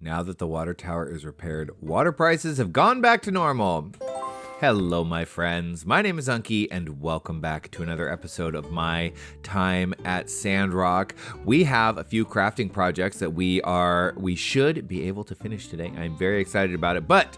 Now that the water tower is repaired, water prices have gone back to normal. Hello, my friends. My name is Unky, and welcome back to another episode of my time at Sandrock. We have a few crafting projects that we should be able to finish today. I'm very excited about it, but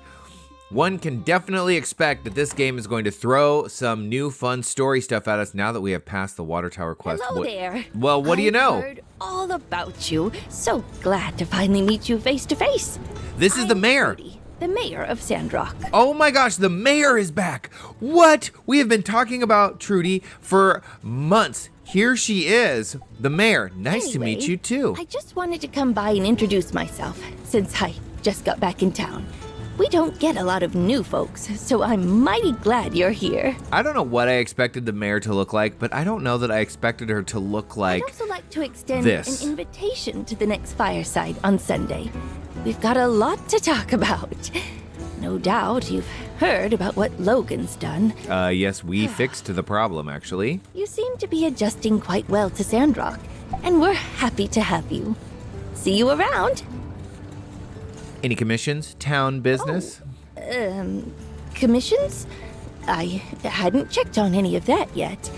one can definitely expect that this game is going to throw some new fun story stuff at us now that we have passed the water tower quest. Hello there. Well, what do you know? I've heard all about you. So glad to finally meet you face to face. This is the mayor. Trudy, the mayor of Sandrock. Oh my gosh, the mayor is back. What? We have been talking about Trudy for months. Here she is, the mayor. Nice to meet you too. I just wanted to come by and introduce myself since I just got back in town. We don't get a lot of new folks, so I'm mighty glad you're here. I don't know what I expected the mayor to look like, but I don't know that I expected her to look like I'd also like to extend this. an invitation to the next fireside on Sunday. We've got a lot to talk about. No doubt you've heard about what Logan's done. Yes, we fixed the problem, actually. You seem to be adjusting quite well to Sandrock, and we're happy to have you. See you around. Any commissions? Town business? Commissions? I hadn't checked on any of that yet.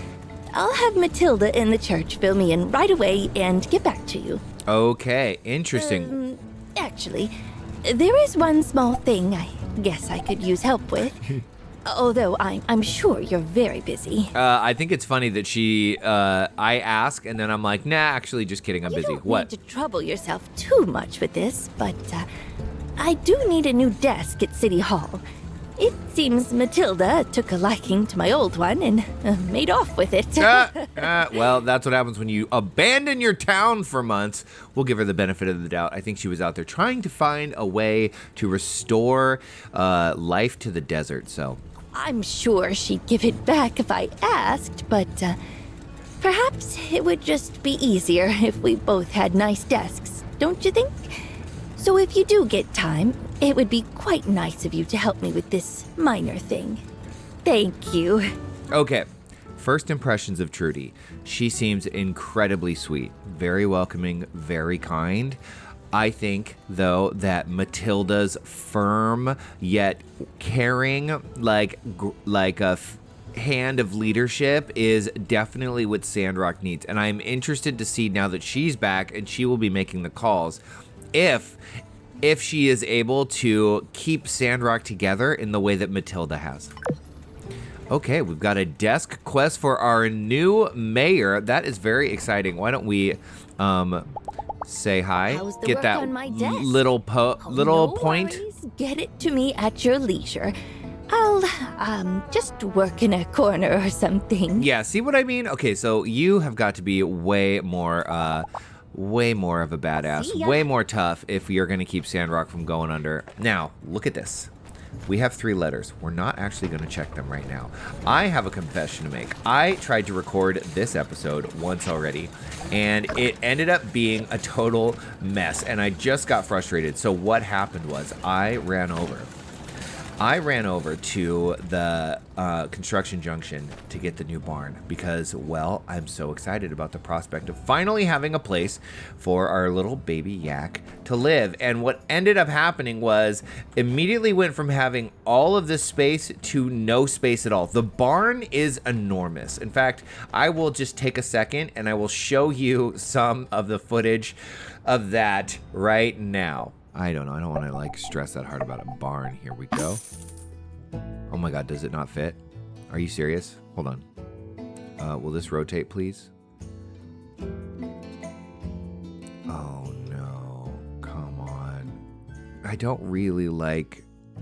I'll have Matilda in the church fill me in right away and get back to you. Okay, interesting. Actually, there is one small thing I guess I could use help with. Although I'm sure you're very busy. I think it's funny that I ask and then I'm like, nah, actually, just kidding, I'm busy. You don't What? need to trouble yourself too much with this, but I do need a new desk at City Hall. It seems Matilda took a liking to my old one and made off with it. Well, that's what happens when you abandon your town for months. We'll give her the benefit of the doubt. I think she was out there trying to find a way to restore life to the desert, so. I'm sure she'd give it back if I asked, but perhaps it would just be easier if we both had nice desks, don't you think? So if you do get time, it would be quite nice of you to help me with this minor thing. Thank you. Okay, first impressions of Trudy. She seems incredibly sweet, very welcoming, very kind. I think, though, that Matilda's firm yet caring, like a hand of leadership is definitely what Sandrock needs. And I'm interested to see now that she's back and she will be making the calls, if she is able to keep Sandrock together in the way that Matilda has. Okay, we've got a desk quest for our new mayor. That is very exciting. Why don't we say hi? How's the Get work that on my desk? little No point. worries. Get it to me at your leisure. I'll just work in a corner or something. Yeah, see what I mean? Okay, so you have got to be way more of a badass, See ya. way more tough if you're going to keep Sandrock from going under. Now, look at this. We have 3 letters. We're not actually going to check them right now. I have a confession to make. I tried to record this episode once already, and it ended up being a total mess, and I just got frustrated. So what happened was I ran over to the construction junction to get the new barn because, well, I'm so excited about the prospect of finally having a place for our little baby yak to live. And what ended up happening was immediately went from having all of this space to no space at all. The barn is enormous. In fact, I will just take a second and I will show you some of the footage of that right now. I don't know. I don't want to stress that hard about a barn. Here we go. Oh my God, does it not fit? Are you serious? Hold on. Will this rotate, please? Oh no, come on. I don't really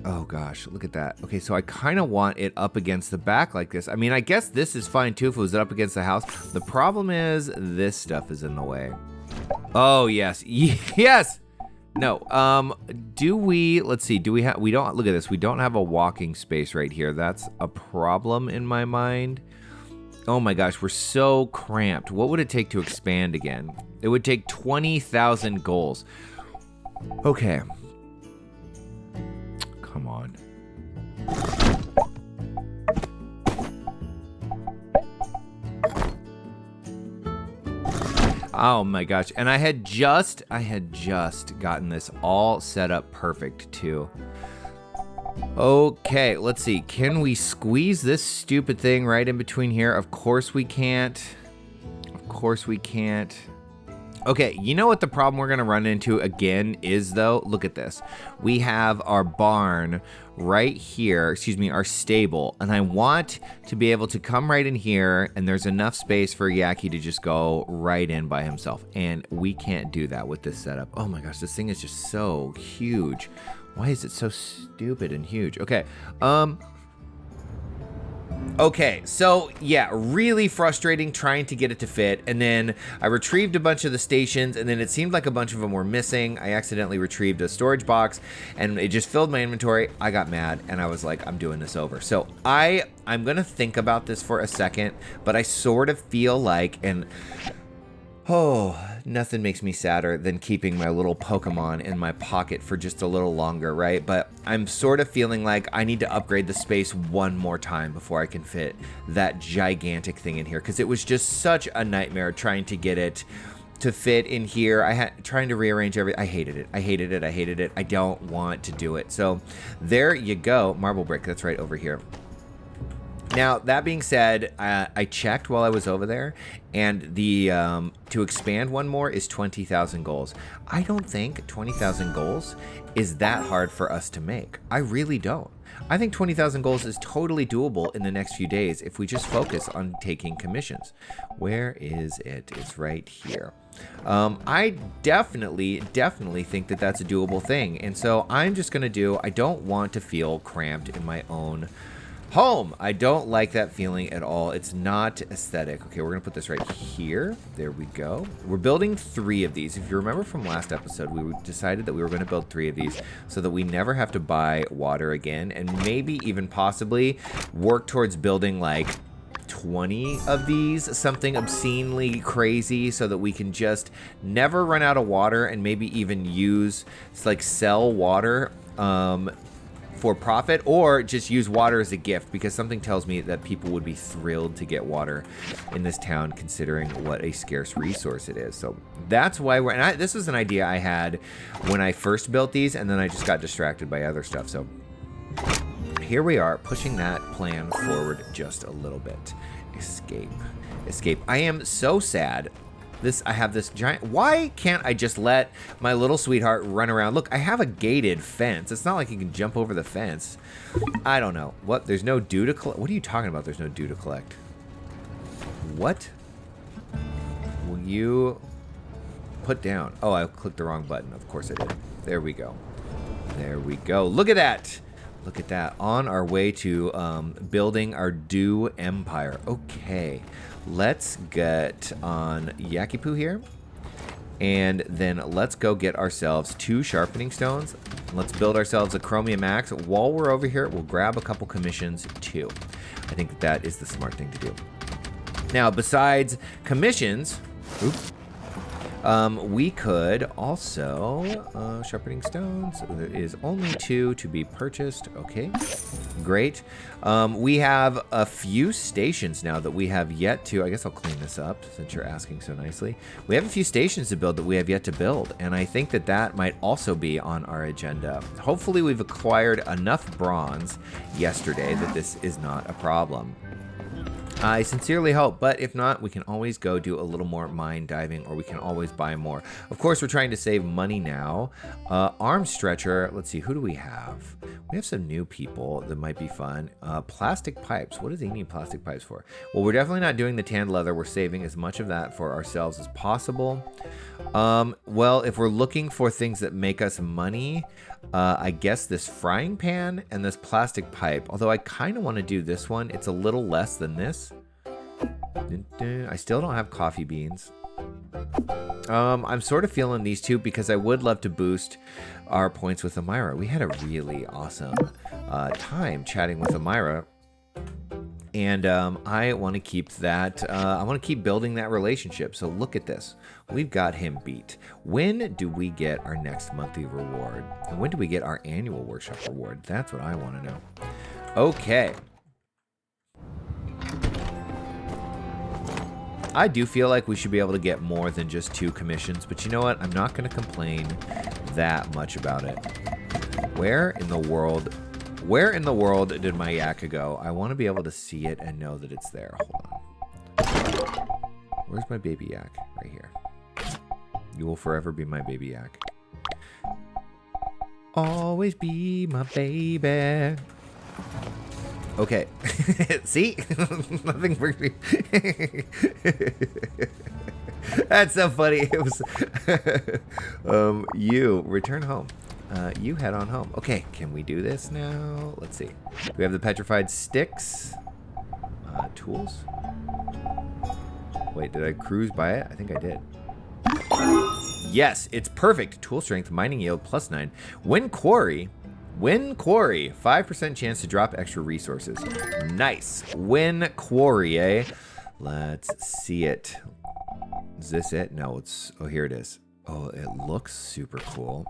oh gosh, look at that. Okay, so I kind of want it up against the back like this. I mean, I guess this is fine too if it was up against the house. The problem is this stuff is in the way. Oh yes, yes! No, let's see, look at this. We don't have a walking space right here. That's a problem in my mind. Oh my gosh, we're so cramped. What would it take to expand again? It would take 20,000 goals. Okay. Come on. Oh my gosh. And I had just gotten this all set up perfect too. Okay, let's see. Can we squeeze this stupid thing right in between here? Of course we can't. Of course we can't. Okay, you know what the problem we're going to run into again is, though? Look at this. We have our barn right here, our stable, and I want to be able to come right in here, and there's enough space for Yaki to just go right in by himself, and we can't do that with this setup. Oh my gosh, this thing is just so huge. Why is it so stupid and huge? Okay, so yeah, really frustrating trying to get it to fit, and then I retrieved a bunch of the stations, and then it seemed like a bunch of them were missing. I accidentally retrieved a storage box, and it just filled my inventory. I got mad, and I was like, I'm doing this over. So I'm gonna think about this for a second, but I sort of feel like, nothing makes me sadder than keeping my little Pokemon in my pocket for just a little longer, right? But I'm sort of feeling like I need to upgrade the space one more time before I can fit that gigantic thing in here, because it was just such a nightmare trying to get it to fit in here. Trying to rearrange everything. I hated it. I don't want to do it. So there you go. Marble brick, that's right over here. Now, that being said, I checked while I was over there, and the to expand one more is 20,000 goals. I don't think 20,000 goals is that hard for us to make. I really don't. I think 20,000 goals is totally doable in the next few days if we just focus on taking commissions. Where is it? It's right here. I definitely think that that's a doable thing, and so I'm just going to I don't want to feel cramped in my own home. I don't like that feeling at all. It's not aesthetic. Okay, we're gonna put this right here. There we go. We're building 3 of these. If you remember from last episode, we decided that we were gonna build 3 of these so that we never have to buy water again, and maybe even possibly work towards building like 20 of these, something obscenely crazy, so that we can just never run out of water, and maybe even sell water for profit, or just use water as a gift, because something tells me that people would be thrilled to get water in this town, considering what a scarce resource it is. So that's why this was an idea I had when I first built these, and then I just got distracted by other stuff. So here we are, pushing that plan forward just a little bit. Escape. I am so sad. I have this giant... Why can't I just let my little sweetheart run around? Look, I have a gated fence. It's not like you can jump over the fence. I don't know. What? There's no dew to collect? What are you talking about? There's no dew to collect. What? Will you put down? Oh, I clicked the wrong button. Of course I did. There we go. Look at that. Look at that. On our way to building our dew empire. Okay. Let's get on Yakipoo here, and then let's go get ourselves 2 sharpening stones. Let's build ourselves a chromium axe. While we're over here, we'll grab a couple commissions too. I think that is the smart thing to do. Now, besides commissions, we could also sharpening stones. There is only 2 to be purchased. Okay, great. We have a few stations now that we have yet to... I guess I'll clean this up since you're asking so nicely. We have a few stations to build that we have yet to build, and I think that might also be on our agenda. Hopefully we've acquired enough bronze yesterday that this is not a problem. I sincerely hope, but if not, we can always go do a little more mine diving, or we can always buy more. Of course, we're trying to save money now. Arm stretcher, let's see, who do we have? We have some new people that might be fun. Plastic pipes, what do they need plastic pipes for? Well, we're definitely not doing the tanned leather. We're saving as much of that for ourselves as possible. Well, if we're looking for things that make us money, I guess this frying pan and this plastic pipe, although I kind of want to do this one. It's a little less than this. I still don't have coffee beans. I'm sort of feeling these 2 because I would love to boost our points with Amira. We had a really awesome time chatting with Amira. And I want to keep that, I want to keep building that relationship. So look at this. We've got him beat. When do we get our next monthly reward? And when do we get our annual workshop reward? That's what I want to know. Okay. I do feel like we should be able to get more than just 2 commissions, but you know what? I'm not going to complain that much about it. Where in the world did my yak go? I want to be able to see it and know that it's there. Hold on. Where's my baby yak? Right here. You will forever be my baby yak. Always be my baby. Okay. See? Nothing for me. That's so funny. It was you return home. You head on home. Okay, can we do this now? Let's see. Do we have the petrified sticks? Tools? Wait, did I cruise by it? I think I did. Yes, it's perfect. Tool strength, mining yield, +9. Win quarry, 5% chance to drop extra resources. Nice. Win quarry, eh? Let's see it. Is this it? No, it's... Oh, here it is. Oh, it looks super cool.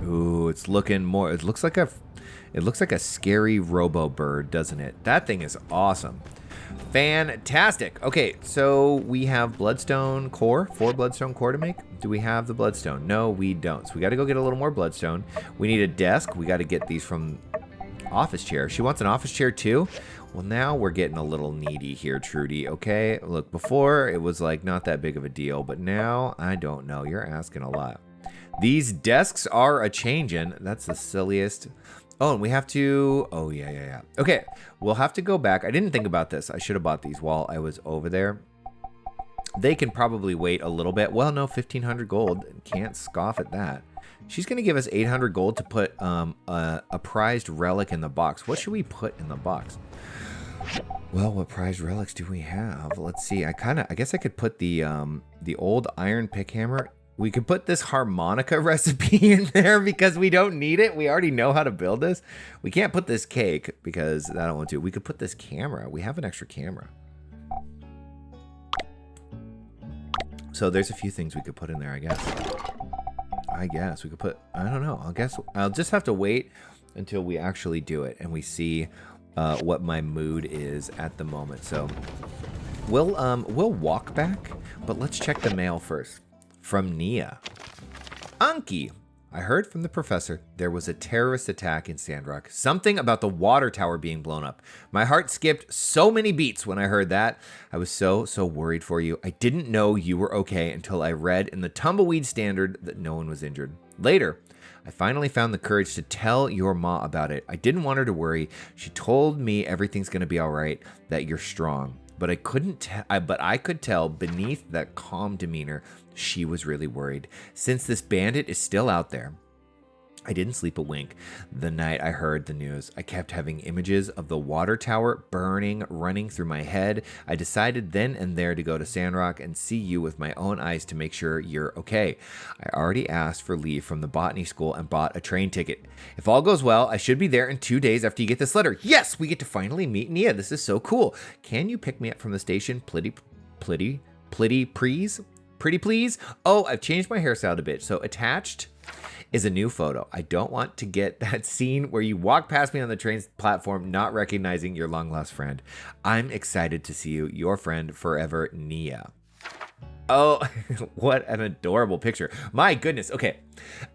Ooh, it's looking more... It looks like a scary robo bird, doesn't it? That thing is awesome. Fantastic. Okay, so we have bloodstone core, 4 bloodstone core to make. Do we have the bloodstone? No, we don't. So we got to go get a little more bloodstone. We need a desk. We got to get these from office chair. She wants an office chair too. Well, now we're getting a little needy here, Trudy. Okay, look, before it was like not that big of a deal, but now I don't know. You're asking a lot. These desks are a changin'. That's the silliest. Oh, and we have to... Oh, yeah. Okay, we'll have to go back. I didn't think about this. I should have bought these while I was over there. They can probably wait a little bit. Well, no, 1,500 gold. Can't scoff at that. She's going to give us 800 gold to put a prized relic in the box. What should we put in the box? Well, what prized relics do we have? Let's see. I guess I could put the old iron pick hammer. We could put this harmonica recipe in there because we don't need it. We already know how to build this. We can't put this cake because I don't want to. We could put this camera. We have an extra camera. So there's a few things we could put in there, I guess. We could put, I don't know. I'll just have to wait until we actually do it and we see what my mood is at the moment. So we'll walk back, but let's check the mail first. From Nia. Unky, I heard from the professor there was a terrorist attack in Sandrock. Something about the water tower being blown up. My heart skipped so many beats when I heard that. I was so worried for you. I didn't know you were okay until I read in the Tumbleweed Standard that no one was injured. Later, I finally found the courage to tell your ma about it. I didn't want her to worry. She told me everything's going to be all right, that you're strong. But I could tell beneath that calm demeanor she was really worried. Since this bandit is still out there, I didn't sleep a wink the night I heard the news. I kept having images of the water tower burning, running through my head. I decided then and there to go to Sandrock and see you with my own eyes to make sure you're okay. I already asked for leave from the botany school and bought a train ticket. If all goes well, I should be there in 2 days after you get this letter. Yes, we get to finally meet Nia. This is so cool. Can you pick me up from the station? Pretty please? Oh, I've changed my hairstyle a bit. So attached is a new photo. I don't want to get that scene where you walk past me on the train platform not recognizing your long lost friend. I'm excited to see you, your friend forever, Nia. Oh, what an adorable picture. My goodness. Okay.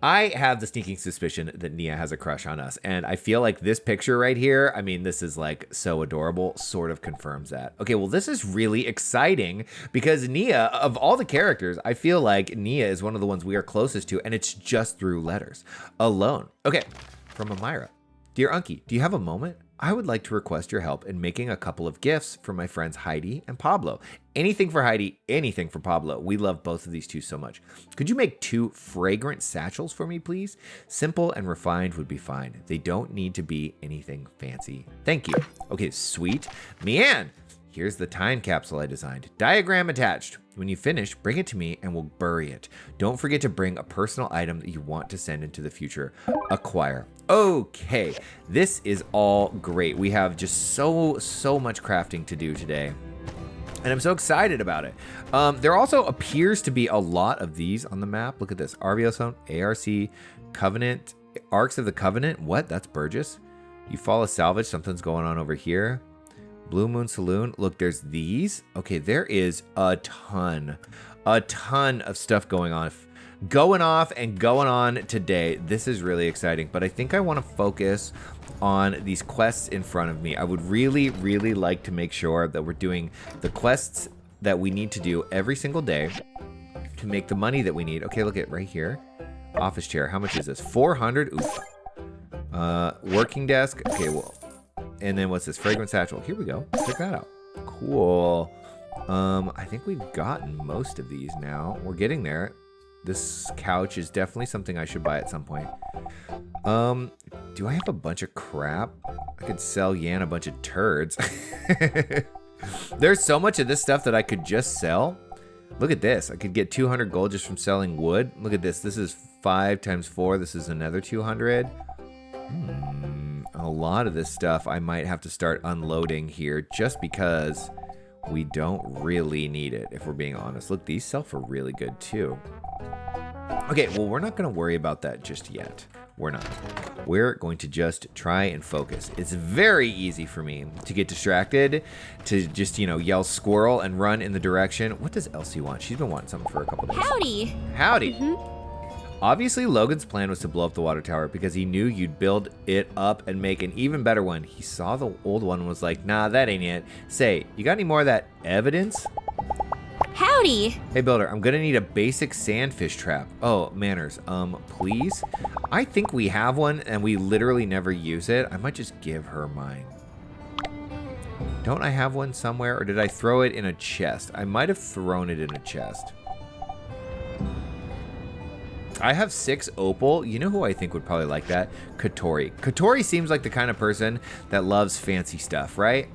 I have the sneaking suspicion that Nia has a crush on us. And I feel like this picture right here, I mean, this is like so adorable, sort of confirms that. Okay, well, this is really exciting because Nia, of all the characters, I feel like Nia is one of the ones we are closest to, and it's just through letters alone. Okay, from Amira. Dear Unky, do you have a moment? I would like to request your help in making a couple of gifts for my friends Heidi and Pablo. Anything for Heidi, anything for Pablo. We love both of these two so much. Could you make 2 fragrant satchels for me, please? Simple and refined would be fine. They don't need to be anything fancy. Thank you. Okay, sweet. Mian, here's the time capsule I designed. Diagram attached. When you finish, bring it to me and we'll bury it. Don't forget to bring a personal item that you want to send into the future. Acquire. Okay, this is all great. We have just so much crafting to do today. And I'm so excited about it. There also appears to be a lot of these on the map. Look at this. Arviosone, ARC, Covenant, Arcs of the Covenant. What? That's Burgess. You fall a salvage. Something's going on over here. Blue Moon Saloon. Look, there's these. Okay, there is a ton of stuff going on. Going off and going on today. This is really exciting, but I think I want to focus on these quests in front of me. I would really, really like to make sure that we're doing the quests that we need to do every single day to make the money that we need. Okay, look at right here. Office chair. How much is this? 400. Oof. Working desk. Okay, well. And then what's this? Fragrance satchel. Here we go. Check that out. Cool. I think we've gotten most of these now. We're getting there. This couch is definitely something I should buy at some point. Do I have a bunch of crap? I could sell Yan a bunch of turds. There's so much of this stuff that I could just sell. Look at this. I could get 200 gold just from selling wood. Look at this. This is 5 times 4. This is another 200. A lot of this stuff I might have to start unloading here just because we don't really need it, if we're being honest. Look, these sell for really good too. Okay, well, we're not going to worry about that just yet. We're not. We're going to just try and focus. It's very easy for me to get distracted, to just, yell squirrel and run in the direction. What does Elsie want? She's been wanting something for a couple days. Howdy. Howdy. Obviously, Logan's plan was to blow up the water tower because he knew you'd build it up and make an even better one. He saw the old one and was like, nah, that ain't it. Say, you got any more of that evidence? Howdy. Hey, builder, I'm gonna need a basic sandfish trap. Oh, manners, please? I think we have one and we literally never use it. I might just give her mine. Don't I have one somewhere, or did I throw it in a chest? I might have thrown it in a chest. I have 6 opal. You know who I think would probably like that? Katori. Katori seems like the kind of person that loves fancy stuff, right?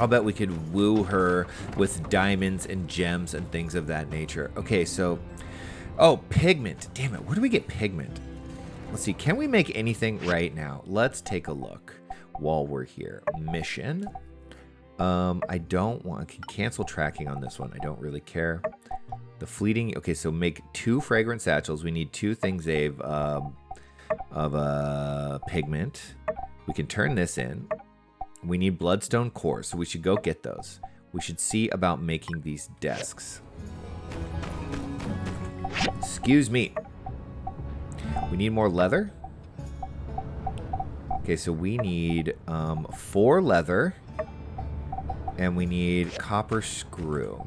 I'll bet we could woo her with diamonds and gems and things of that nature. Okay, so... Oh, pigment. Damn it, where do we get pigment? Let's see, can we make anything right now? Let's take a look while we're here. Mission. I don't want... I can cancel tracking on this one. I don't really care. The fleeting... Okay, so make 2 fragrant satchels. We need 2 things of pigment. We can turn this in. We need bloodstone cores, so we should go get those. We should see about making these desks. Excuse me. We need more leather. Okay, so we need 4 leather. And we need copper screw.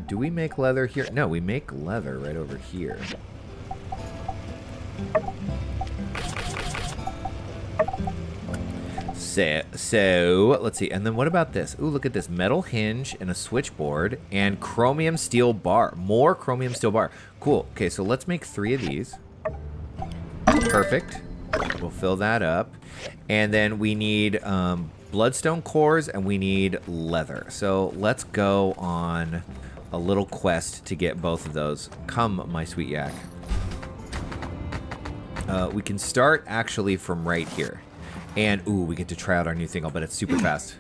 Do we make leather here? No, we make leather right over here. So let's see. And then what about this? Ooh, look at this. Metal hinge and a switchboard and chromium steel bar. More chromium steel bar. Cool. Okay, so let's make 3 of these. Perfect. We'll fill that up. And then we need bloodstone cores and we need leather. So let's go on a little quest to get both of those. Come, my sweet yak. We can start actually from right here. And, ooh, we get to try out our new thing. I'll bet it's super fast.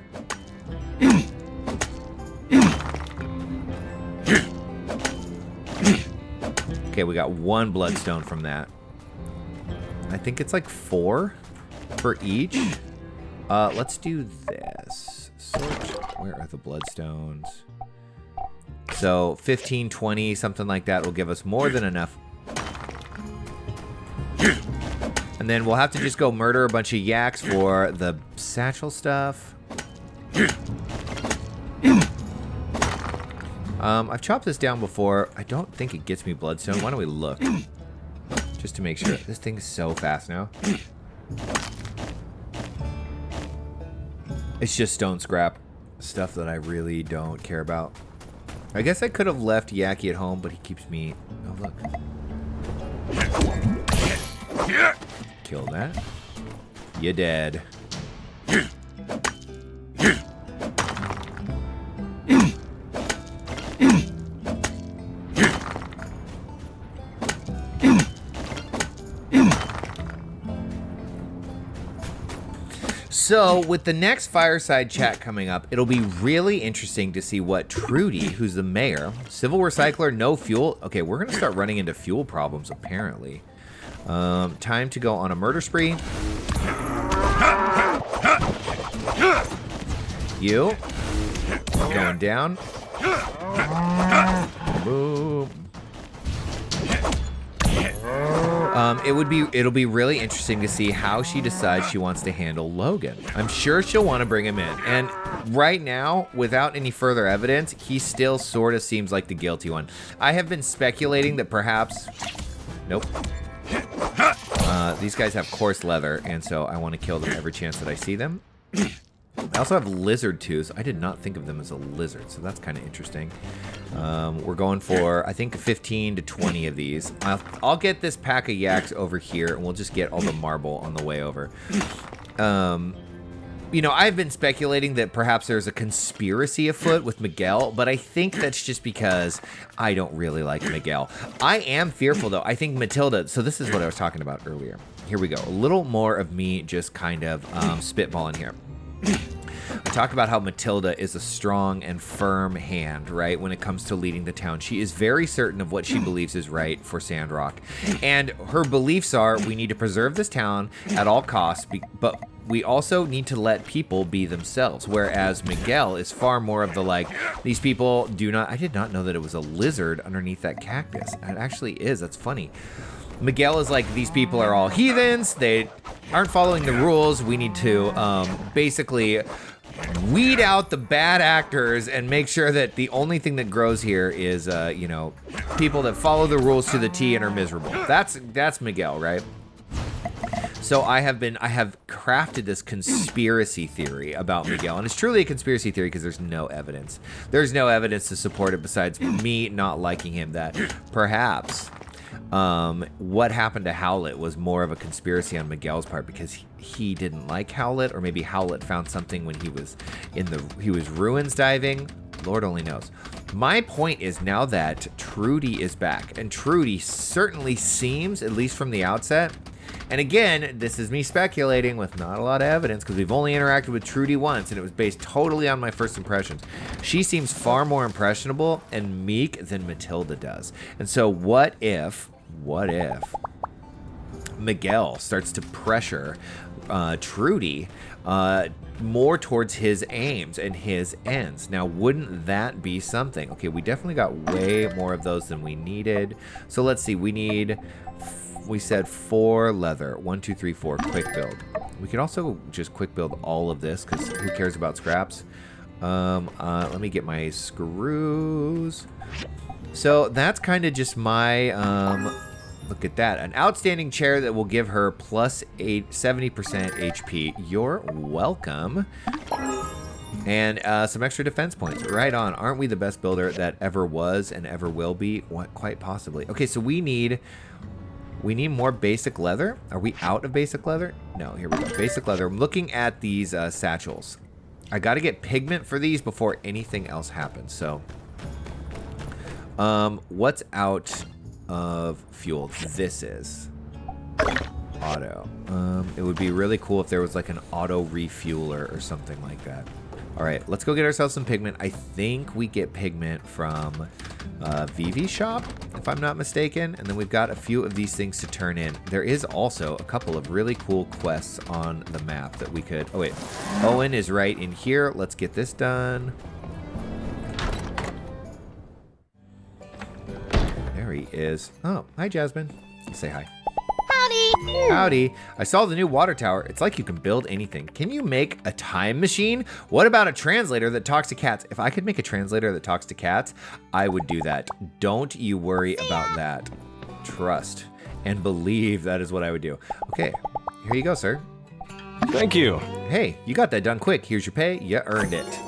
Okay, we got 1 bloodstone from that. I think it's like 4 for each. Let's do this. Sort. Where are the bloodstones? So 15, 20, something like that will give us more than enough. And then we'll have to just go murder a bunch of yaks for the satchel stuff. I've chopped this down before. I don't think it gets me bloodstone. Why don't we look? Just to make sure. This thing is so fast now. It's just stone scrap. Stuff that I really don't care about. I guess I could have left Yaki at home, but he keeps me... Oh, look. Kill that. You're dead. So, with the next fireside chat coming up, it'll be really interesting to see what Trudy, who's the mayor, civil recycler, no fuel. Okay, we're going to start running into fuel problems, apparently. Time to go on a murder spree. You. Going down. Boom. It'll be really interesting to see how she decides she wants to handle Logan. I'm sure she'll want to bring him in. And right now, without any further evidence, he still sort of seems like the guilty one. I have been speculating that perhaps... Nope. These guys have coarse leather, and so I want to kill them every chance that I see them. I also have lizard tooth. I did not think of them as a lizard, so that's kind of interesting. We're going for, I think, 15 to 20 of these. I'll get this pack of yaks over here, and we'll just get all the marble on the way over. You know, I've been speculating that perhaps there's a conspiracy afoot with Miguel, but I think that's just because I don't really like Miguel. I am fearful, though. I think Matilda, so this is what I was talking about earlier. Here we go. A little more of me just kind of spitballing here. I talked about how Matilda is a strong and firm hand, right, when it comes to leading the town. She is very certain of what she believes is right for Sandrock. And her beliefs are, we need to preserve this town at all costs, but we also need to let people be themselves. Whereas Miguel is far more of the, like, these people do not... I did not know that it was a lizard underneath that cactus. It actually is. That's funny. Miguel is like, these people are all heathens. They aren't following the rules. We need to basically weed out the bad actors and make sure that the only thing that grows here is, you know, people that follow the rules to the T and are miserable. That's Miguel, right? So I have crafted this conspiracy theory about Miguel, and it's truly a conspiracy theory because there's no evidence. There's no evidence to support it besides me not liking him, that perhaps what happened to Howlett was more of a conspiracy on Miguel's part because he didn't like Howlett, or maybe Howlett found something when he was ruins diving. Lord only knows. My point is, now that Trudy is back, and Trudy certainly seems, at least from the outset, and again, this is me speculating with not a lot of evidence because we've only interacted with Trudy once and it was based totally on my first impressions. She seems far more impressionable and meek than Matilda does. And so what if Miguel starts to pressure Trudy more towards his aims and his ends? Now, wouldn't that be something? Okay, we definitely got way more of those than we needed. So let's see, we said 4 leather. 1, 2, 3, 4. Quick build. We could also just quick build all of this because who cares about scraps? Let me get my screws. So that's kind of just my, look at that. An outstanding chair that will give her plus 70% HP. You're welcome. And some extra defense points. Right on. Aren't we the best builder that ever was and ever will be? What? Quite possibly. Okay, so we need more basic leather. Are we out of basic leather? No, here we go. Basic leather. I'm looking at these satchels. I got to get pigment for these before anything else happens. So, what's out of fuel? This is auto. It would be really cool if there was like an auto refueler or something like that. All right, let's go get ourselves some pigment. I think we get pigment from Vivi's shop, if I'm not mistaken. And then we've got a few of these things to turn in. There is also a couple of really cool quests on the map that we could... Oh, wait. Owen is right in here. Let's get this done. There he is. Oh, hi, Jasmine. Say hi. Howdy! Howdy. I saw the new water tower. It's like you can build anything. Can you make a time machine? What about a translator that talks to cats? If I could make a translator that talks to cats, I would do that. Don't you worry about that. Trust and believe that is what I would do. Okay, here you go, sir. Thank you. Hey, you got that done quick. Here's your pay. You earned it.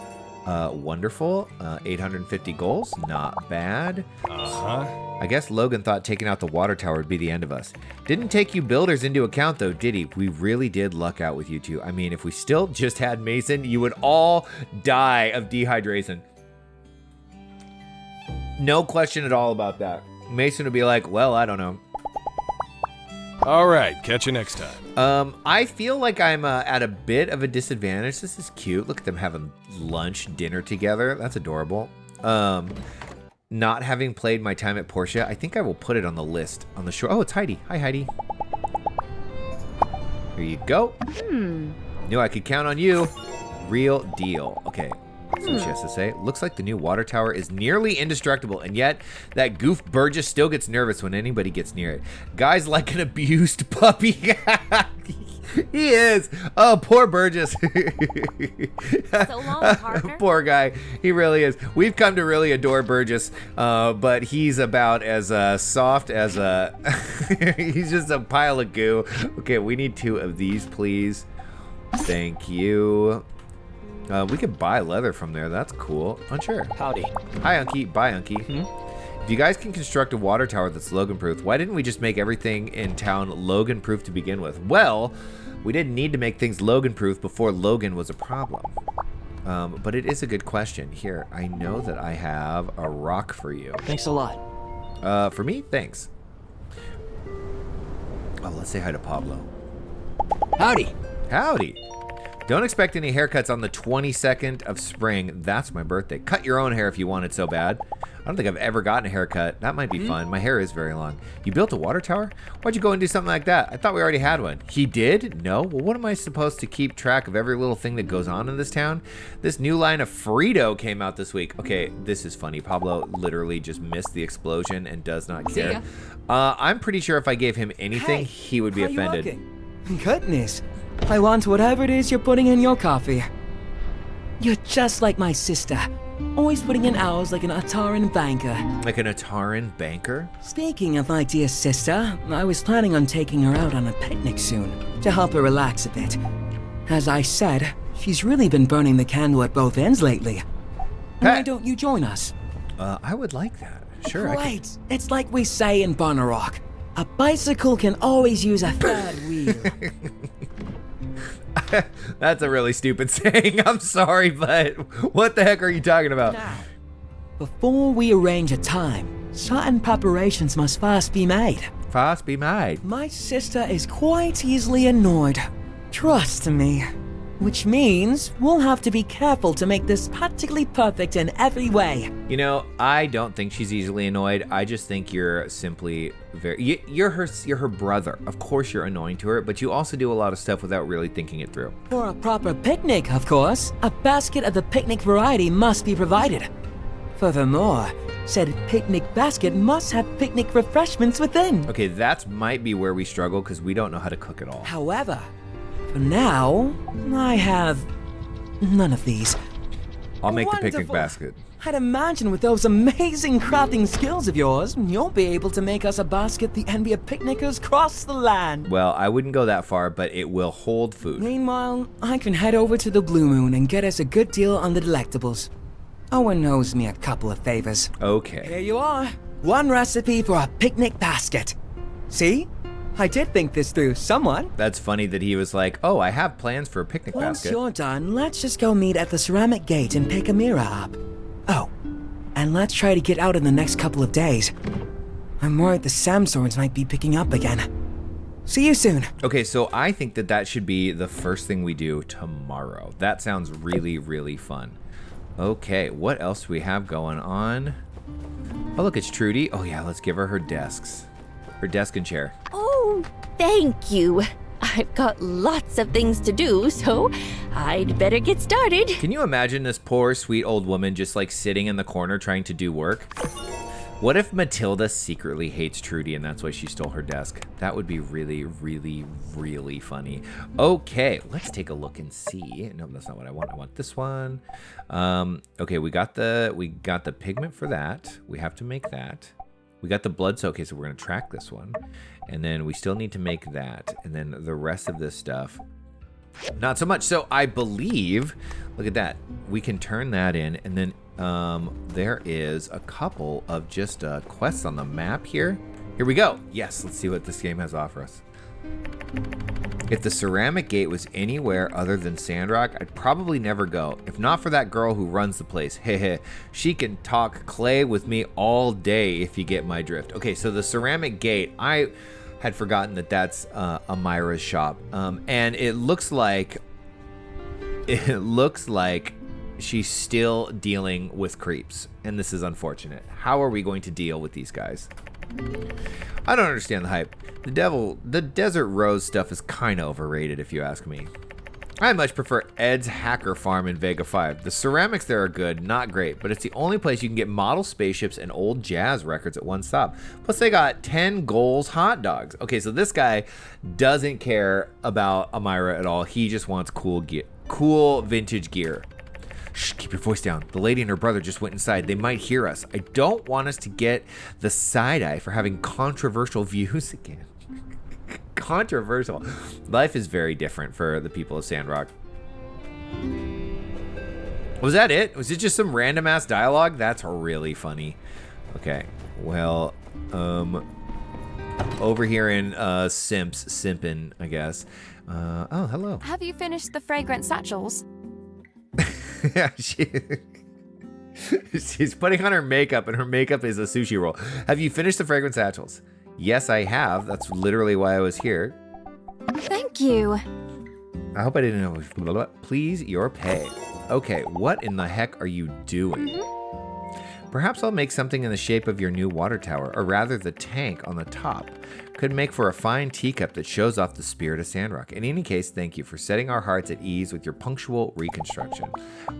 Wonderful. 850 goals. Not bad. I guess Logan thought taking out the water tower would be the end of us. Didn't take you builders into account, though, did he? We really did luck out with you two. I mean, if we still just had Mason, you would all die of dehydration. No question at all about that. Mason would be like, well, I don't know. All right, catch you next time. I feel like I'm at a bit of a disadvantage. This is cute. Look at them having lunch, dinner together. That's adorable. Not having played my time at Portia, I think I will put it on the list on the shore. Oh, it's Heidi. Hi, Heidi. Here you go. Knew I could count on you. Real deal. Okay. That's what she has to say. Looks like the new water tower is nearly indestructible, and yet that goof Burgess still gets nervous when anybody gets near it. Guy's like an abused puppy. He is. Oh, poor Burgess. So long, partner. Poor guy. He really is. We've come to really adore Burgess, but he's about as soft as a... He's just a pile of goo. Okay, we need 2 of these, please. Thank you. We could buy leather from there. That's cool. Oh, sure. Howdy. Hi, Unky. Bye, Unky. If you guys can construct a water tower that's Logan-proof, why didn't we just make everything in town Logan-proof to begin with? Well, we didn't need to make things Logan-proof before Logan was a problem. But it is a good question. Here, I know that I have a rock for you. Thanks a lot. For me? Thanks. Oh, let's say hi to Pablo. Howdy. Howdy. Don't expect any haircuts on the 22nd of spring. That's my birthday. Cut your own hair if you want it so bad. I don't think I've ever gotten a haircut. That might be fun. My hair is very long. You built a water tower? Why'd you go and do something like that? I thought we already had one. He did? No? Well, what am I supposed to keep track of every little thing that goes on in this town? This new line of Frito came out this week. Okay, this is funny. Pablo literally just missed the explosion and does not care. I'm pretty sure if I gave him anything, he would be offended. Goodness. I want whatever it is you're putting in your coffee. You're just like my sister. Always putting in hours like an Ataran banker. Like an Ataran banker? Speaking of my dear sister, I was planning on taking her out on a picnic soon, to help her relax a bit. As I said, she's really been burning the candle at both ends lately. Why don't you join us? I would like that. Sure. Right. It's like we say in Bonnerock. A bicycle can always use a third wheel. That's a really stupid saying. I'm sorry, but what the heck are you talking about? Now, before we arrange a time, certain preparations must first be made. First be made. My sister is quite easily annoyed. Trust me. Which means we'll have to be careful to make this practically perfect in every way. You know, I don't think she's easily annoyed. I just think you're simply you're her brother. Of course you're annoying to her, but you also do a lot of stuff without really thinking it through. For a proper picnic, of course, a basket of the picnic variety must be provided. Furthermore, said picnic basket must have picnic refreshments within. Okay, that might be where we struggle because we don't know how to cook at all. However, for now, I have none of these. I'll make the picnic Wonderful. basket. I'd imagine with those amazing crafting skills of yours, you'll be able to make us a basket the envy of picnickers across the land. Well, I wouldn't go that far, but it will hold food. Meanwhile, I can head over to the Blue Moon and get us a good deal on the delectables. Owen owes me a couple of favors. Okay. Here you are. One recipe for a picnic basket. See? I did think this through somewhat. That's funny that he was like, oh, I have plans for a picnic Once basket. you're done, let's just go meet at the ceramic gate and pick Amira up. Oh, and let's try to get out in the next couple of days. I'm worried the Samswords might be picking up again. See you soon. Okay, so I think that should be the first thing we do tomorrow. That sounds really, really fun. Okay, what else do we have going on? Oh, look, it's Trudy. Oh, yeah, let's give her her desks. Her desk and chair. Oh, thank you. I've got lots of things to do, so I'd better get started. Can you imagine this poor, sweet old woman just like sitting in the corner trying to do work? What if Matilda secretly hates Trudy and that's why she stole her desk? That would be really, really, really funny. Okay, let's take a look and see. No, that's not what I want. I want this one. Okay, we got the pigment for that. We have to make that. We got the blood soak. Okay, so we're gonna track this one. And then we still need to make that. And then the rest of this stuff, not so much. So I believe, look at that. We can turn that in. And then there is a couple of just quests on the map here. Here we go. Yes, let's see what this game has to offer us. If the ceramic gate was anywhere other than Sandrock, I'd probably never go. If not for that girl who runs the place. Hehe. She can talk clay with me all day if you get my drift. Okay, so the ceramic gate, I had forgotten that that's Amira's shop. And it looks like she's still dealing with creeps. And this is unfortunate. How are we going to deal with these guys? I don't understand the hype. The Desert Rose stuff is kind of overrated if you ask me. I much prefer Ed's Hacker Farm in Vega 5. The ceramics there are good, not great, but it's the only place you can get model spaceships and old jazz records at one stop. Plus they got 10 goals hot dogs. Okay, so this guy doesn't care about Amira at all. He just wants cool gear, cool vintage gear. Shh, keep your voice down. The lady and her brother just went inside. They might hear us. I don't want us to get the side eye for having controversial views again. Controversial. Life is very different for the people of Sandrock. Was that it? Was it just some random ass dialogue? That's really funny. Okay. Well, over here in Simpin, I guess. Oh, hello. Have you finished the fragrant satchels? She's putting on her makeup, and her makeup is a sushi roll. Have you finished the fragrant satchels? Yes, I have. That's literally why I was here. Thank you. I hope I didn't know. Please, your pay. Okay, what in the heck are you doing? Perhaps I'll make something in the shape of your new water tower, or rather the tank on the top. Could make for a fine teacup that shows off the spirit of Sandrock. In any case, thank you for setting our hearts at ease with your punctual reconstruction.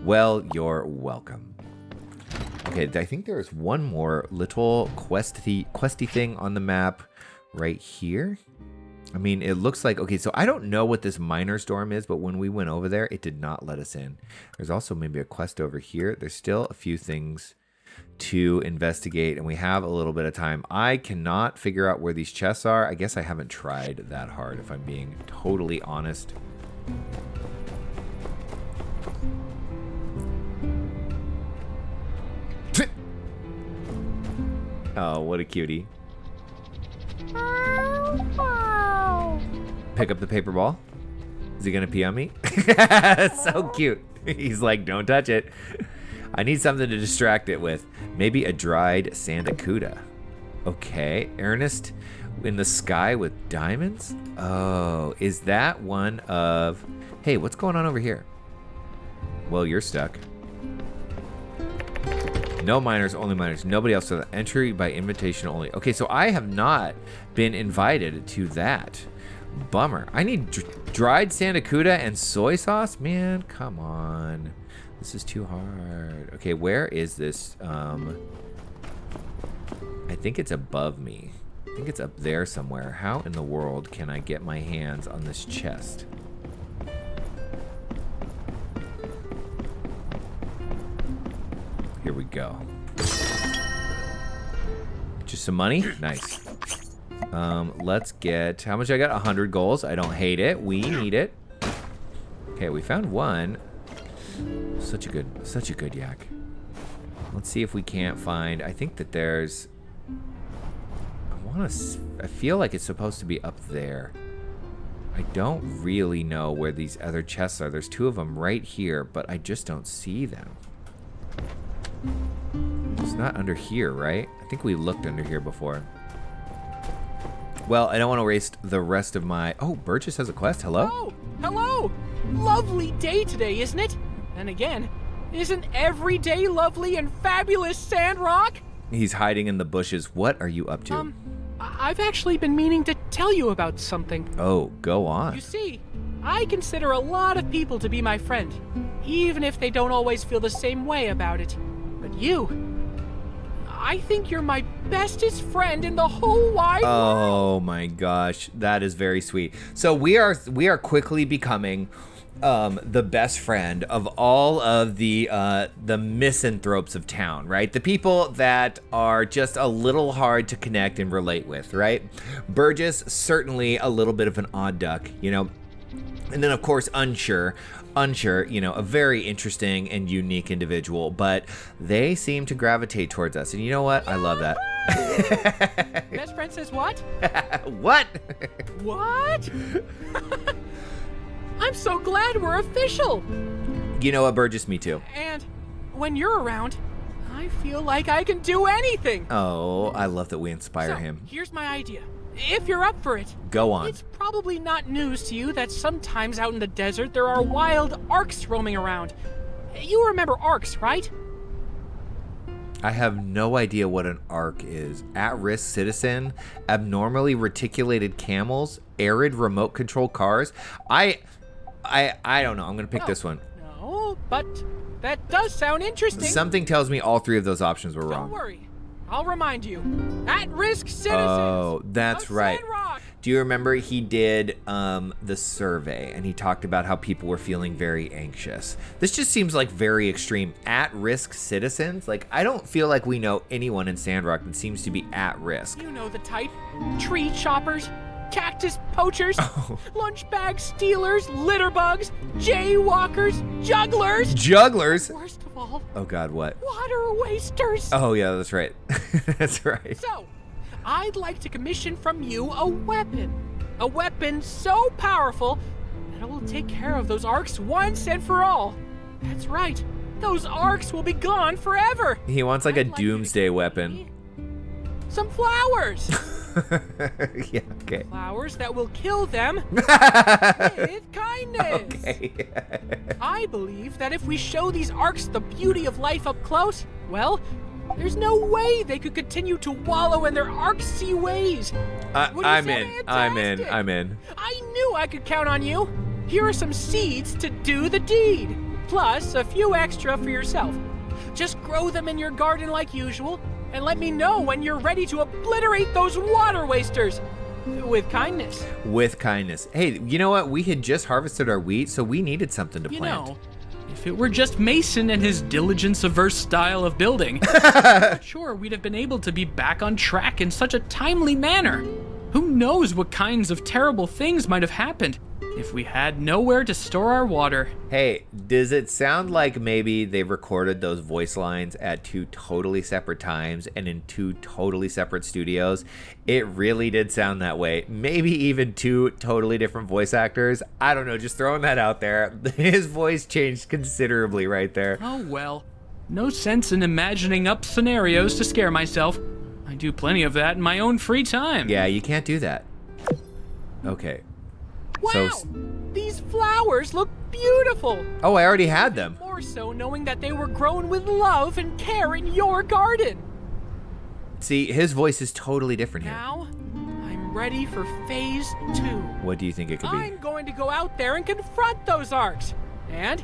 Well, you're welcome. Okay, I think there's one more little questy thing on the map right here. I mean, it looks like, okay, so I don't know what this miner's dorm is, but when we went over there, it did not let us in. There's also maybe a quest over here. There's still a few things to investigate, and we have a little bit of time. I cannot figure out where these chests are. I guess I haven't tried that hard, if I'm being totally honest. Oh, what a cutie. Pick up the paper ball. Is he gonna pee on me? So cute. He's like, don't touch it. I need something to distract it with. Maybe a dried sandacuda. Okay, Ernest in the sky with diamonds? Oh, is that one of... Hey, what's going on over here? Well, you're stuck. No minors, only minors. Nobody else. So entry by invitation only. Okay, so I have not been invited to that. Bummer. I need dried sandacuda and soy sauce? Man, come on. This is too hard. Okay, where is this? I think it's above me. I think it's up there somewhere. How in the world can I get my hands on this chest? Here we go. Just some money? Nice. Let's get... How much I got? 100 goals. I don't hate it. We need it. Okay, we found one. Such a good yak. Let's see if we can't find... I think that there's... I feel like it's supposed to be up there. I don't really know where these other chests are. There's two of them right here, but I just don't see them. It's not under here, right? I think we looked under here before. Well, I don't want to waste the rest of my... Oh, Burgess has a quest. Hello? Oh, hello! Lovely day today, isn't it? And again, isn't every day lovely and fabulous, Sandrock? He's hiding in the bushes. What are you up to? I've actually been meaning to tell you about something. Oh, go on. You see, I consider a lot of people to be my friend, even if they don't always feel the same way about it. But you, I think you're my bestest friend in the whole wide world. Oh my gosh, that is very sweet. So we are quickly becoming the best friend of all of the misanthropes of town, right? The people that are just a little hard to connect and relate with, right? Burgess, certainly a little bit of an odd duck, you know. And then of course Unsure, you know, a very interesting and unique individual, but they seem to gravitate towards us. And you know what? I love that. Best friend says what? What? What? I'm so glad we're official. You know what, Burgess? Me too. And when you're around, I feel like I can do anything. Oh, I love that we inspire him. Here's my idea. If you're up for it. Go on. It's probably not news to you that sometimes out in the desert there are wild arcs roaming around. You remember arcs, right? I have no idea what an ARC is. At-risk citizen, abnormally reticulated camels, arid remote control cars. I don't know. I'm going to pick this one. No, but that does sound interesting. Something tells me all three of those options were wrong. Don't worry. I'll remind you. At-risk citizens. Oh, that's of right. Sandrock. Do you remember he did the survey and he talked about how people were feeling very anxious? This just seems like very extreme. At-risk citizens? Like, I don't feel like we know anyone in Sandrock that seems to be at risk. You know the type. Tree choppers, cactus poachers, lunch bag stealers, litter bugs, jaywalkers, jugglers. Jugglers? Worst of all, Oh God, what? water wasters. Oh yeah, that's right. That's right. So, I'd like to commission from you a weapon. A weapon so powerful that it will take care of those arcs once and for all. That's right. Those arcs will be gone forever. He wants like a I'd like you to doomsday give weapon. me some flowers. Yeah, okay. Flowers that will kill them with kindness. Okay. I believe that if we show these arcs the beauty of life up close, well, there's no way they could continue to wallow in their arcsy ways. I'm in. I'm in. Fantastic? I'm in. I knew I could count on you. Here are some seeds to do the deed, plus a few extra for yourself. Just grow them in your garden like usual, and let me know when you're ready to obliterate those water wasters. With kindness. With kindness. Hey, you know what? We had just harvested our wheat, so we needed something to You plant. know, if it were just Mason and his diligence-averse style of building, sure, we'd have been able to be back on track in such a timely manner. Who knows what kinds of terrible things might have happened if we had nowhere to store our water. Hey, does it sound like maybe they recorded those voice lines at two totally separate times and in two totally separate studios? It really did sound that way. Maybe even two totally different voice actors. I don't know, just throwing that out there. His voice changed considerably right there. Oh well, no sense in imagining up scenarios to scare myself. I do plenty of that in my own free time. Yeah, you can't do that. Okay. Wow! These flowers look beautiful. Oh, I already had them. More so knowing that they were grown with love and care in your garden. See, his voice is totally different here. Now, I'm ready for phase 2. What do you think it could be? I'm going to go out there and confront those arcs. And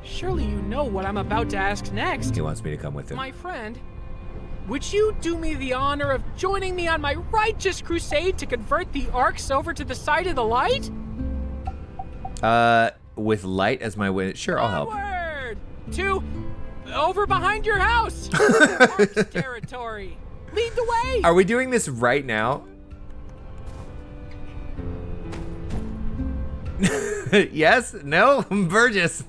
surely you know what I'm about to ask next. He wants me to come with him. My friend, would you do me the honor of joining me on my righteous crusade to convert the arcs over to the side of the light? With light as my witness. Sure, I'll help. Onward to over behind your house. Arcs territory. Lead the way. Are we doing this right now? Yes? No? Burgess.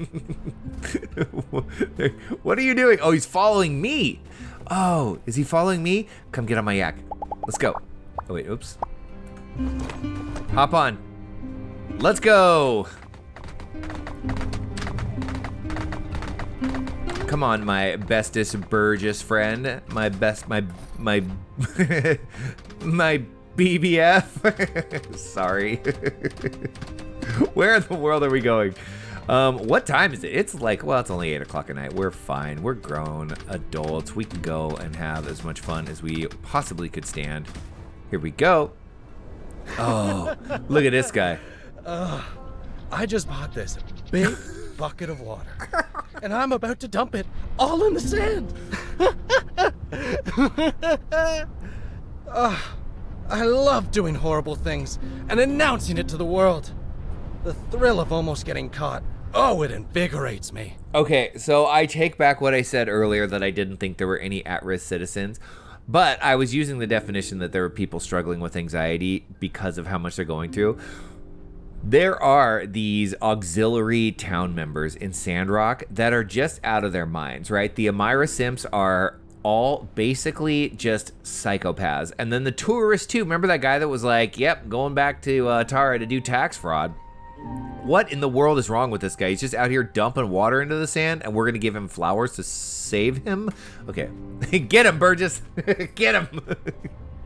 What are you doing? Oh, he's following me. Oh, is he following me? Come get on my yak. Let's go. Oh, wait, oops. Hop on. Let's go. Come on, my bestest Burgess friend. My my BBF. Sorry. Where in the world are we going? What time is it? It's like, well, it's only 8 o'clock at night. We're fine. We're grown adults. We can go and have as much fun as we possibly could stand. Here we go. Oh, look at this guy. I just bought this big bucket of water, and I'm about to dump it all in the sand. I love doing horrible things and announcing it to the world. The thrill of almost getting caught. Oh, it invigorates me. Okay, so I take back what I said earlier that I didn't think there were any at-risk citizens, but I was using the definition that there were people struggling with anxiety because of how much they're going through. There are these auxiliary town members in Sandrock that are just out of their minds, right? The Amira Simps are all basically just psychopaths. And then the tourists too. Remember that guy that was like, yep, going back to Tara to do tax fraud. What in the world is wrong with this guy? He's just out here dumping water into the sand and we're going to give him flowers to save him? Okay. Get him, Burgess. Get him.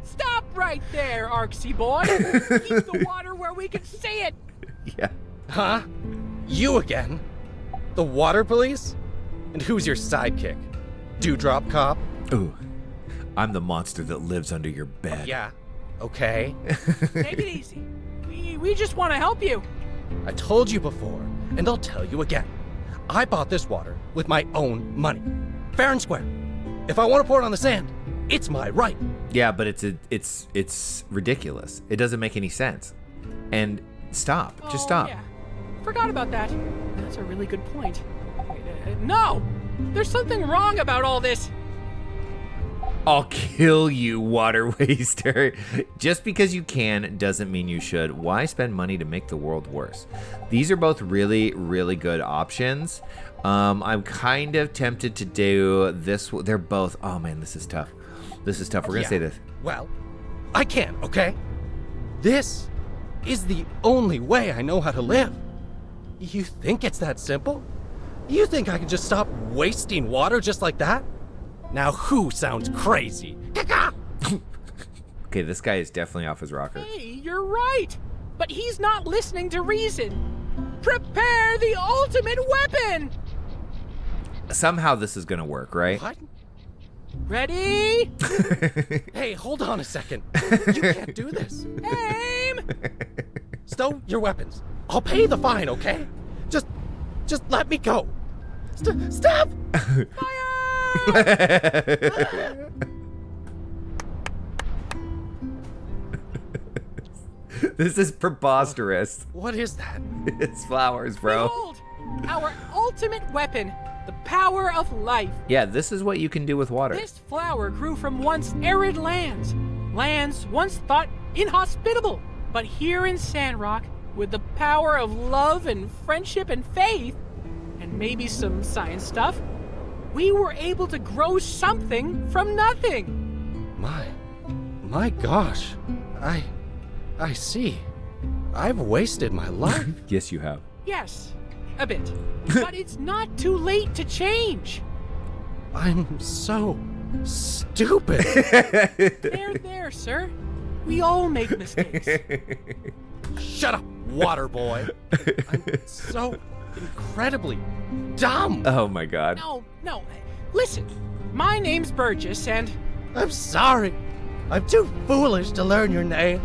Stop right there, Arksy boy. Keep the water where we can see it. Yeah. Huh? You again? The water police? And who's your sidekick? Dewdrop Cop? Ooh, I'm the monster that lives under your bed. Yeah, okay. Take it easy. We just want to help you. I told you before, and I'll tell you again. I bought this water with my own money. Fair and square. If I want to pour it on the sand, it's my right. Yeah, but it's ridiculous. It doesn't make any sense. And stop. Just stop. Yeah. Forgot about that. That's a really good point. Wait, no! There's something wrong about all this. I'll kill you, water waster. Just because you can doesn't mean you should. Why spend money to make the world worse? These are both really, really good options. I'm kind of tempted to do this. They're both, oh man, this is tough. This is tough. We're gonna say this. Well, I can, okay? This is the only way I know how to live. You think it's that simple? You think I can just stop wasting water just like that? Now who sounds crazy? Okay, this guy is definitely off his rocker. Hey, you're right. But he's not listening to reason. Prepare the ultimate weapon! Somehow this is gonna work, right? What? Ready? Hey, hold on a second. You can't do this. Aim! Stow your weapons. I'll pay the fine, okay? Just let me go. Stop! This is preposterous. What is that? It's flowers, bro. Behold, our ultimate weapon, the power of life. Yeah, this is what you can do with water. This flower grew from once arid lands once thought inhospitable. But here in Sandrock, with the power of love and friendship and faith, and maybe some science stuff, we were able to grow something from nothing. My gosh. I see. I've wasted my life. Yes, you have. Yes, a bit. But it's not too late to change. I'm so stupid. There, sir. We all make mistakes. Shut up, water boy. I'm so incredibly dumb. Oh my god. No. Listen, my name's Burgess, and I'm sorry. I'm too foolish to learn your name,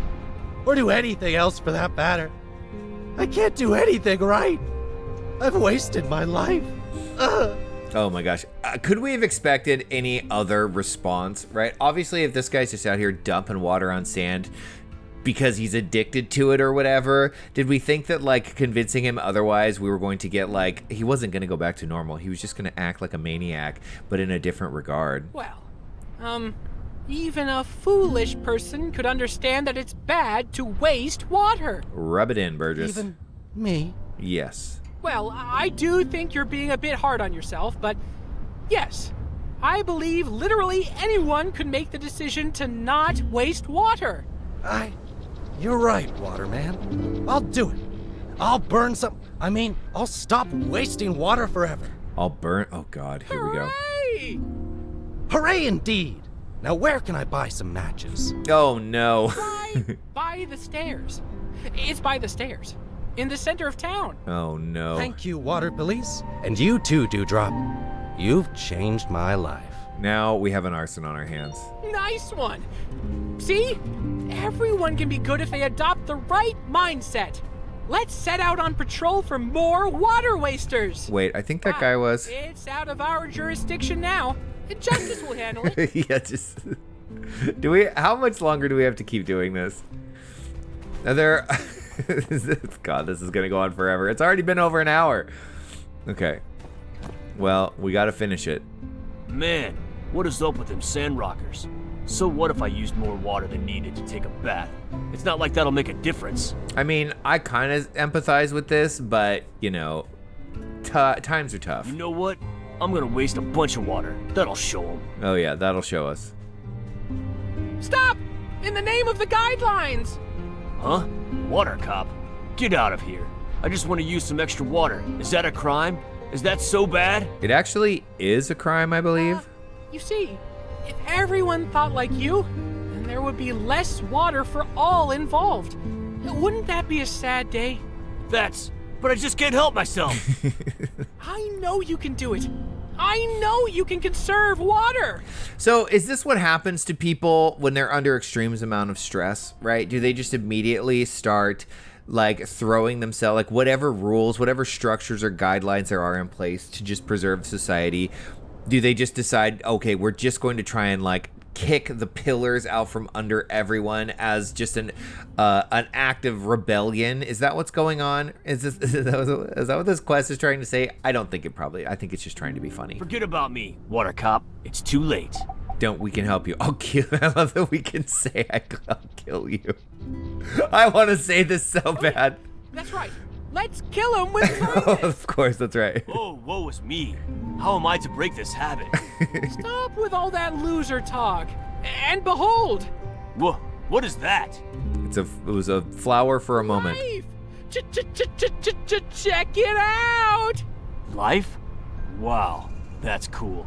or do anything else for that matter. I can't do anything right. I've wasted my life. Ugh. Oh my gosh. Could we have expected any other response, right? Obviously, if this guy's just out here dumping water on sand because he's addicted to it or whatever, did we think that, like, convincing him otherwise we were going to get, like, he wasn't going to go back to normal. He was just going to act like a maniac, but in a different regard. well, even a foolish person could understand that it's bad to waste water. Rub it in, Burgess. Even me? Yes. Well, I do think you're being a bit hard on yourself, but yes, I believe literally anyone could make the decision to not waste water. You're right, Waterman. I'll do it. I'll burn some. I'll stop wasting water forever. I'll burn. Oh god, here we go. Hooray! Hooray indeed! Now where can I buy some matches? Oh no. By the stairs. It's by the stairs. In the center of town. Oh no. Thank you, Water Police. And you too, Dewdrop. You've changed my life. Now we have an arson on our hands. Nice one. See? Everyone can be good if they adopt the right mindset. Let's set out on patrol for more water wasters. Wait, I think that guy was. It's out of our jurisdiction now. Justice will handle it. Yeah, just. How much longer do we have to keep doing this? God, this is gonna go on forever. It's already been over an hour. Okay. Well, we gotta finish it. Man, what is up with them Sandrockers? So what if I used more water than needed to take a bath? It's not like that'll make a difference. I mean, I kind of empathize with this, but, you know, times are tough. You know what? I'm gonna waste a bunch of water. That'll show them. Oh yeah, that'll show us. Stop! In the name of the guidelines! Huh? Water cop? Get out of here. I just want to use some extra water. Is that a crime? Is that so bad? It actually is a crime, I believe. You see, if everyone thought like you, then there would be less water for all involved. Wouldn't that be a sad day? But I just can't help myself. I know you can do it. I know you can conserve water. So is this what happens to people when they're under extreme amount of stress, right? Do they just immediately start like throwing themselves, like whatever rules, whatever structures or guidelines there are in place to just preserve society, do they just decide, okay, we're just going to try and like kick the pillars out from under everyone as just an act of rebellion? Is that what's going on? Is that what this quest is trying to say? I don't think it probably. I think it's just trying to be funny. Forget about me, water cop. It's too late. We can help you. I'll kill. I love that we can say I'll kill you. I want to say this so bad. That's right. Let's kill him with kindness. Of course, that's right. Oh, woe is me. How am I to break this habit? Stop with all that loser talk. And behold. What is that? It was a flower for a moment. Life. Check it out. Life? Wow, that's cool.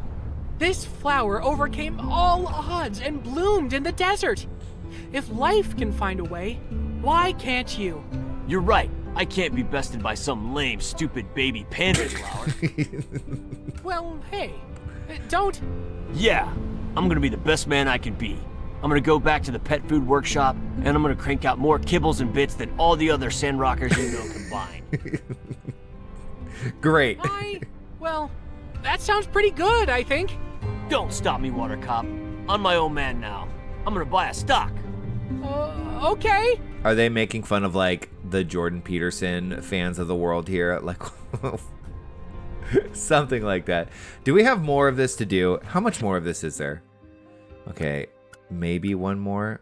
This flower overcame all odds and bloomed in the desert. If life can find a way, why can't you? You're right. I can't be bested by some lame, stupid baby panda flower. Well, hey, don't... Yeah, I'm gonna be the best man I can be. I'm gonna go back to the pet food workshop, and I'm gonna crank out more kibbles and bits than all the other Sandrockers you know combined. Great. Well, that sounds pretty good, I think. Don't stop me, water cop. I'm my own man now. I'm gonna buy a stock. Okay. Are they making fun of like the Jordan Peterson fans of the world here? Like something like that. Do we have more of this to do? How much more of this is there? Okay, maybe one more.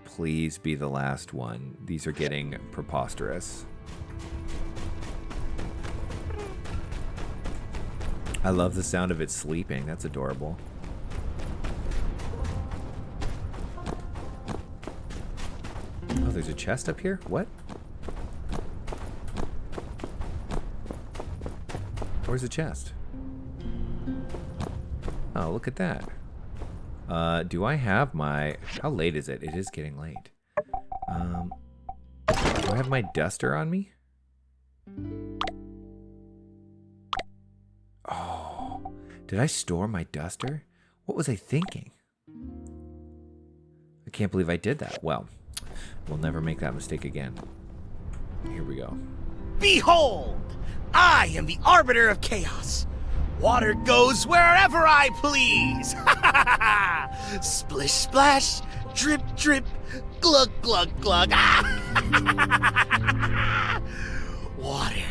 Please be the last one. These are getting preposterous. I love the sound of it sleeping. That's adorable. Oh, there's a chest up here? What? Where's the chest? Oh, look at that. Do I have my... How late is it? It is getting late. Do I have my duster on me? Oh, did I store my duster? What was I thinking? I can't believe I did that. Well, we'll never make that mistake again. Here we go. Behold! I am the arbiter of chaos. Water goes wherever I please. Splish, splash, drip, drip, glug, glug, glug. Water.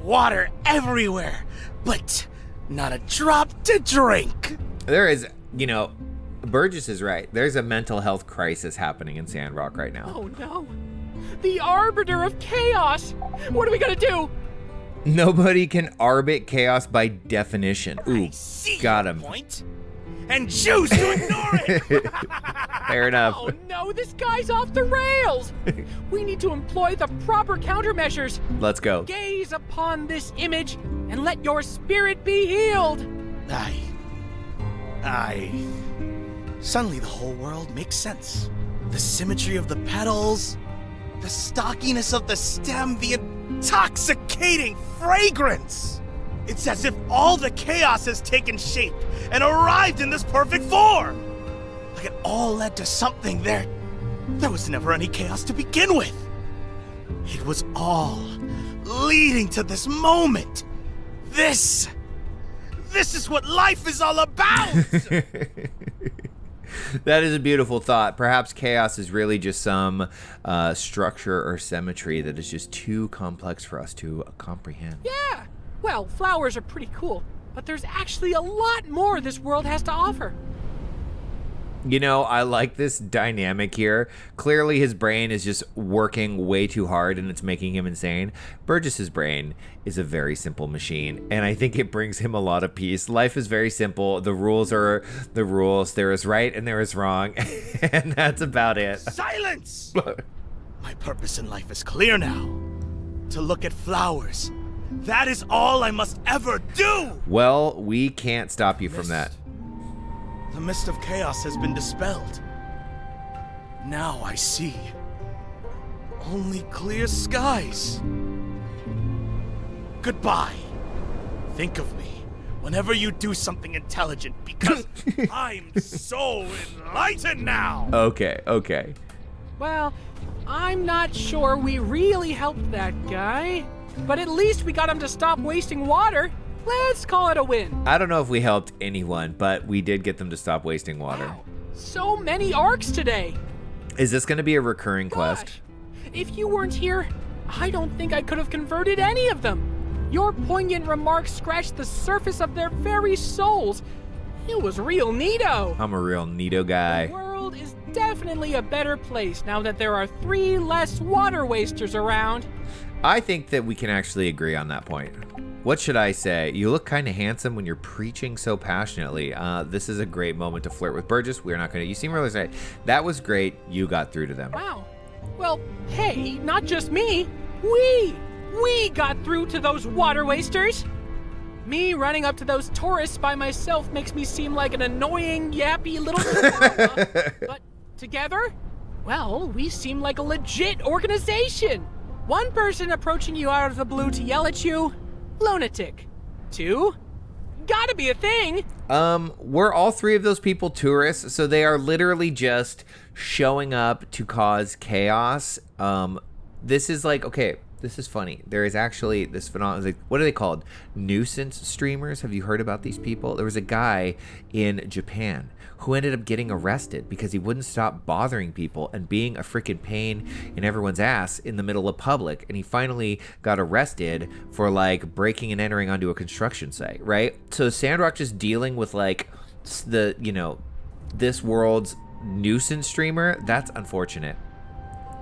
Water everywhere, but not a drop to drink. There is, you know, Burgess is right. There's a mental health crisis happening in Sandrock right now. Oh no. The arbiter of chaos. What are we gonna do? Nobody can arbit chaos by definition. Ooh, I see got your him. point and choose to ignore it. Fair enough. Oh no, this guy's off the rails. We need to employ the proper countermeasures. Let's go. Gaze upon this image and let your spirit be healed. Suddenly the whole world makes sense. The symmetry of the petals, the stockiness of the stem, the intoxicating fragrance. It's as if all the chaos has taken shape and arrived in this perfect form. Like it all led to something there. There was never any chaos to begin with. It was all leading to this moment. This is what life is all about. That is a beautiful thought. Perhaps chaos is really just some structure or symmetry that is just too complex for us to comprehend. Yeah. Well, flowers are pretty cool, but there's actually a lot more this world has to offer. You know, I like this dynamic here. Clearly his brain is just working way too hard and it's making him insane. Burgess's brain is a very simple machine, and I think it brings him a lot of peace. Life is very simple. The rules are the rules. There is right and there is wrong, and that's about it. Silence! My purpose in life is clear now. To look at flowers. That is all I must ever do! Well, we can't stop you from that. The mist of chaos has been dispelled. Now I see only clear skies. Goodbye, think of me whenever you do something intelligent because I'm so enlightened now. Okay. Well, I'm not sure we really helped that guy, but at least we got him to stop wasting water. Let's call it a win. I don't know if we helped anyone, but we did get them to stop wasting water. Wow, so many arcs today. Is this going to be a recurring quest? Gosh, if you weren't here, I don't think I could have converted any of them. Your poignant remarks scratched the surface of their very souls. It was real neato. I'm a real neato guy. The world is definitely a better place now that there are 3 less water wasters around. I think that we can actually agree on that point. What should I say? You look kind of handsome when you're preaching so passionately. This is a great moment to flirt with Burgess. We're not going to... You seem really excited. That was great. You got through to them. Wow. Well, hey, not just me. We got through to those water wasters. Me running up to those tourists by myself makes me seem like an annoying, yappy little chihuahua. But together, well, we seem like a legit organization. 1 person approaching you out of the blue to yell at you, lunatic. 2, gotta be a thing. We're all 3 of those people tourists, so they are literally just showing up to cause chaos. This is like, okay, this is funny. There is actually this phenomenon, like, what are they called? Nuisance streamers. Have you heard about these people? There was a guy in Japan who ended up getting arrested because he wouldn't stop bothering people and being a freaking pain in everyone's ass in the middle of public. And he finally got arrested for like breaking and entering onto a construction site, right? So Sandrock just dealing with like the, you know, this world's nuisance streamer. That's unfortunate.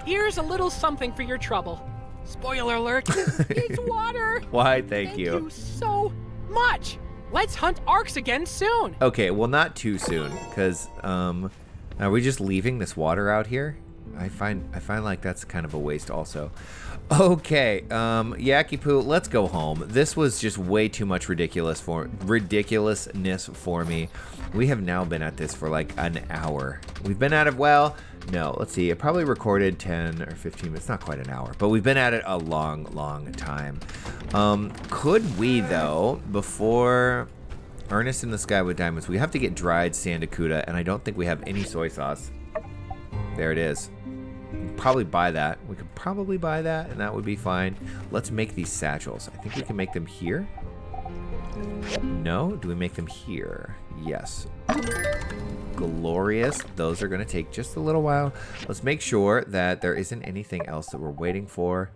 Here's a little something for your trouble. Spoiler alert, it's water. Why, thank you. Thank you so much. Let's hunt arcs again soon. Okay, well, not too soon, because are we just leaving this water out here? I find like that's kind of a waste also. Okay, Yaki Poo, let's go home. This was just way too much ridiculousness for me. We have now been at this for like an hour. We've been at it, well, no, let's see. It probably recorded 10 or 15 minutes, not quite an hour, but we've been at it a long time. Could we, though, before Ernest in the Sky with Diamonds, we have to get dried sandakuda, and I don't think we have any soy sauce. There it is. We could probably buy that. We could probably buy that, and that would be fine. Let's make these satchels. I think we can make them here. No? Do we make them here? Yes. Glorious. Those are going to take just a little while. Let's make sure that there isn't anything else that we're waiting for.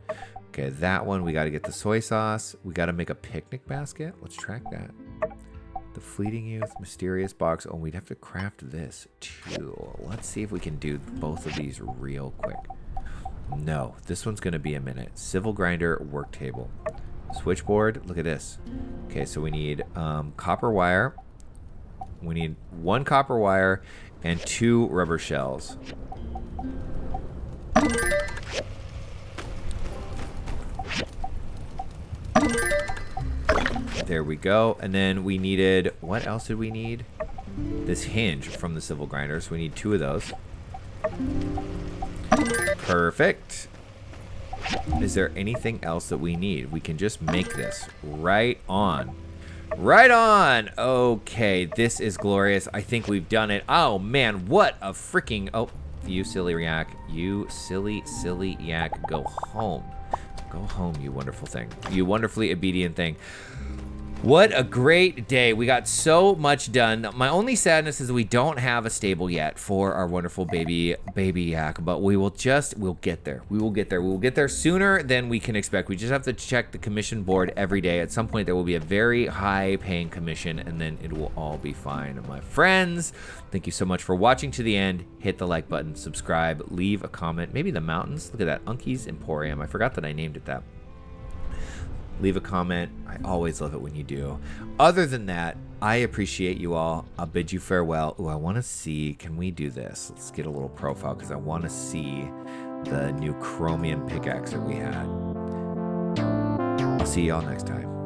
Okay, that one, we got to get the soy sauce. We got to make a picnic basket. Let's track that. The Fleeting Youth, Mysterious Box. Oh, we'd have to craft this too. Let's see if we can do both of these real quick. No, this one's going to be a minute. Civil Grinder, Work Table. Switchboard, look at this. Okay, so we need copper wire. We need 1 copper wire and 2 rubber shells. There we go. And then we needed, what else did we need? This hinge from the Civil Grinder. So we need 2 of those. Perfect. Is there anything else that we need? We can just make this. Right on. Right on. Okay, this is glorious. I think we've done it. Oh, man, what a freaking... Oh, you silly yak. You silly yak. Go home. Go home, you wonderful thing. You wonderfully obedient thing. What a great day. We got so much done. My only sadness is we don't have a stable yet for our wonderful baby yak, but we'll get there. We will get there. We will get there sooner than we can expect. We just have to check the commission board every day. At some point, there will be a very high paying commission, and then it will all be fine. My friends, thank you so much for watching to the end. Hit the like button, subscribe, leave a comment. Maybe the mountains. Look at that. Unky's Emporium. I forgot that I named it that. Leave a comment. I always love it when you do. Other than that, I appreciate you all. I'll bid you farewell. Ooh, I want to see. Can we do this? Let's get a little profile because I want to see the new chromium pickaxe that we had. I'll see y'all next time.